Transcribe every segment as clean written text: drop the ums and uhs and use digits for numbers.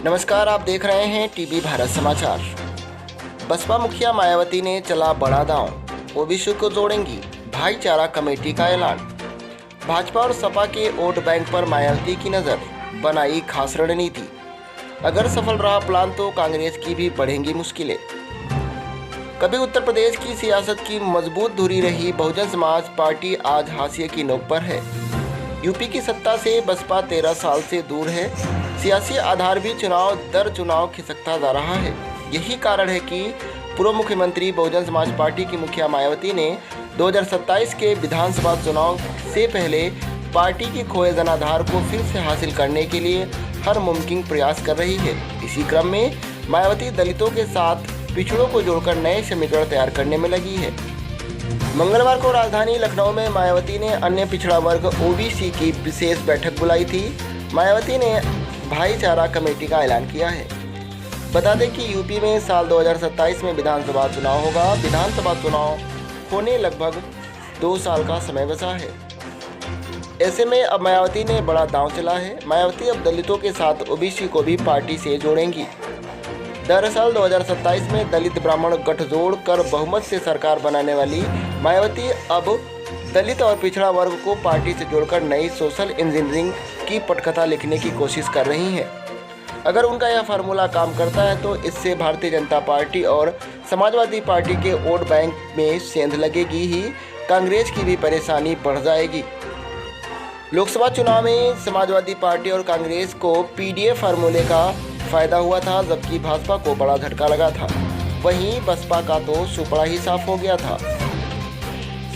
नमस्कार, आप देख रहे हैं टीवी भारत समाचार। बसपा मुखिया मायावती ने चला बड़ा दांव, ओबीसी को जोड़ेंगी, भाईचारा कमेटी का ऐलान। भाजपा और सपा के वोट बैंक पर मायावती की नज़र, बनाई खास रणनीति। अगर सफल रहा प्लान तो कांग्रेस की भी बढ़ेंगी मुश्किलें। कभी उत्तर प्रदेश की सियासत की मजबूत धुरी रही बहुजन समाज पार्टी आज हाशिए की नोक पर है। यूपी की सत्ता से बसपा 13 साल से दूर है। सियासी आधार भी चुनाव दर चुनाव खिसकता जा रहा है। यही कारण है कि पूर्व मुख्यमंत्री बहुजन समाज पार्टी की मुखिया मायावती ने 2027 के विधानसभा चुनाव से पहले पार्टी की खोए जनाधार को फिर से हासिल करने के लिए हर मुमकिन प्रयास कर रही है। इसी क्रम में मायावती दलितों के साथ पिछड़ों को जोड़कर नए समीकरण तैयार करने में लगी है। मंगलवार को राजधानी लखनऊ में मायावती ने अन्य पिछड़ा वर्ग ओबीसी की विशेष बैठक बुलाई थी। मायावती ने भाईचारा कमेटी का ऐलान किया है। बता दें कि यूपी में साल 2027 में विधानसभा चुनाव होगा। विधानसभा चुनाव होने लगभग 2 साल का समय बचा है। ऐसे में अब मायावती ने बड़ा दांव चला है। मायावती अब दलितों के साथ ओबीसी को भी पार्टी से जोड़ेंगी। दरअसल 2027 में दलित ब्राह्मण गठजोड़ कर बहुमत से सरकार बनाने वाली मायावती अब दलित और पिछड़ा वर्ग को पार्टी से जोड़कर नई सोशल इंजीनियरिंग की पटकथा लिखने की कोशिश कर रही हैं। अगर उनका यह फार्मूला काम करता है तो इससे भारतीय जनता पार्टी और समाजवादी पार्टी के वोट बैंक में सेंध लगेगी ही, कांग्रेस की भी परेशानी बढ़ जाएगी। लोकसभा चुनाव में समाजवादी पार्टी और कांग्रेस को पीडीए फार्मूले का फायदा हुआ था, जबकि भाजपा को बड़ा झटका लगा था। वहीं बसपा का तो सुपड़ा ही साफ हो गया था।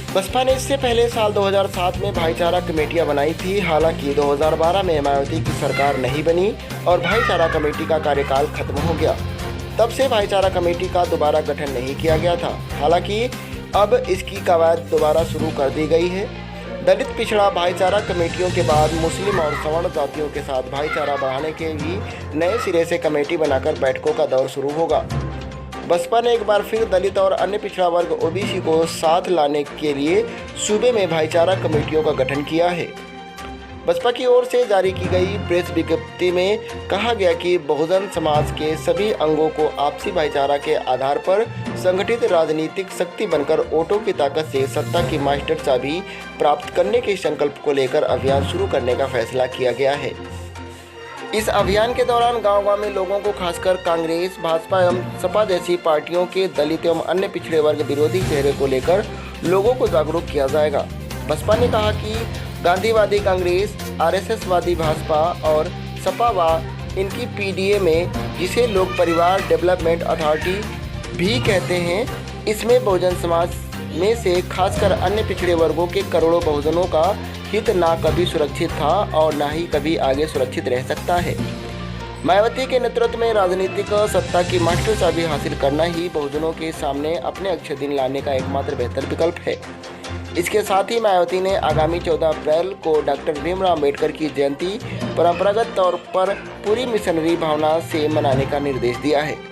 बसपा ने इससे पहले साल 2007 में भाईचारा कमेटियां बनाई थी। हालांकि 2012 में मायावती की सरकार नहीं बनी और भाईचारा कमेटी का कार्यकाल खत्म हो गया। तब से भाईचारा कमेटी का दोबारा गठन नहीं किया गया था। हालांकि अब इसकी कवायद दोबारा शुरू कर दी गई है। दलित पिछड़ा भाईचारा कमेटियों के बाद मुस्लिम और सवर्ण जातियों के साथ भाईचारा बढ़ाने के भी नए सिरे से कमेटी बनाकर बैठकों का दौर शुरू होगा। बसपा ने एक बार फिर दलित और अन्य पिछड़ा वर्ग ओबीसी को साथ लाने के लिए सूबे में भाईचारा कमेटियों का गठन किया है। बसपा की ओर से जारी की गई प्रेस विज्ञप्ति में कहा गया कि बहुजन समाज के सभी अंगों को आपसी भाईचारा के आधार पर संगठित राजनीतिक शक्ति बनकर वोटों की ताकत से सत्ता की मास्टर चाबी प्राप्त करने के संकल्प को लेकर अभियान शुरू करने का फैसला किया गया है। इस अभियान के दौरान गांव-गांव में लोगों को, खासकर कांग्रेस, भाजपा एवं सपा जैसी पार्टियों के दलित एवं अन्य पिछड़े वर्ग विरोधी चेहरे को लेकर लोगों को जागरूक किया जाएगा। बसपा ने कहा कि गांधीवादी कांग्रेस, आरएसएसवादी भाजपा और सपा व इनकी पीडीए में, जिसे लोग परिवार डेवलपमेंट अथॉरिटी भी कहते हैं, इसमें बहुजन समाज में से खासकर अन्य पिछड़े वर्गों के करोड़ों बहुजनों का हित ना कभी सुरक्षित था और ना ही कभी आगे सुरक्षित रह सकता है। मायावती के नेतृत्व में राजनीतिक सत्ता की मास्टर चाबी हासिल करना ही बहुजनों के सामने अपने अक्षय दिन लाने का एकमात्र बेहतर विकल्प है। इसके साथ ही मायावती ने आगामी 14 अप्रैल को डॉक्टर भीमराव अम्बेडकर की जयंती परंपरागत तौर पर पूरी मिशनरी भावना से मनाने का निर्देश दिया है।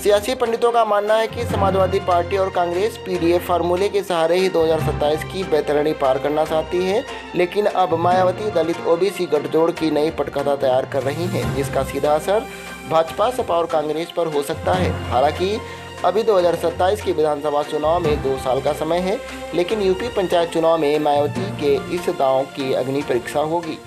सियासी पंडितों का मानना है कि समाजवादी पार्टी और कांग्रेस पीडीए फार्मूले के सहारे ही 2027 की बैतरणी पार करना चाहती है, लेकिन अब मायावती दलित ओबीसी गठजोड़ की नई पटकथा तैयार कर रही हैं, जिसका सीधा असर भाजपा, सपा और कांग्रेस पर हो सकता है। हालांकि अभी 2027 के विधानसभा चुनाव में 2 साल का समय है, लेकिन यूपी पंचायत चुनाव में मायावती के इस दांव की अग्नि परीक्षा होगी।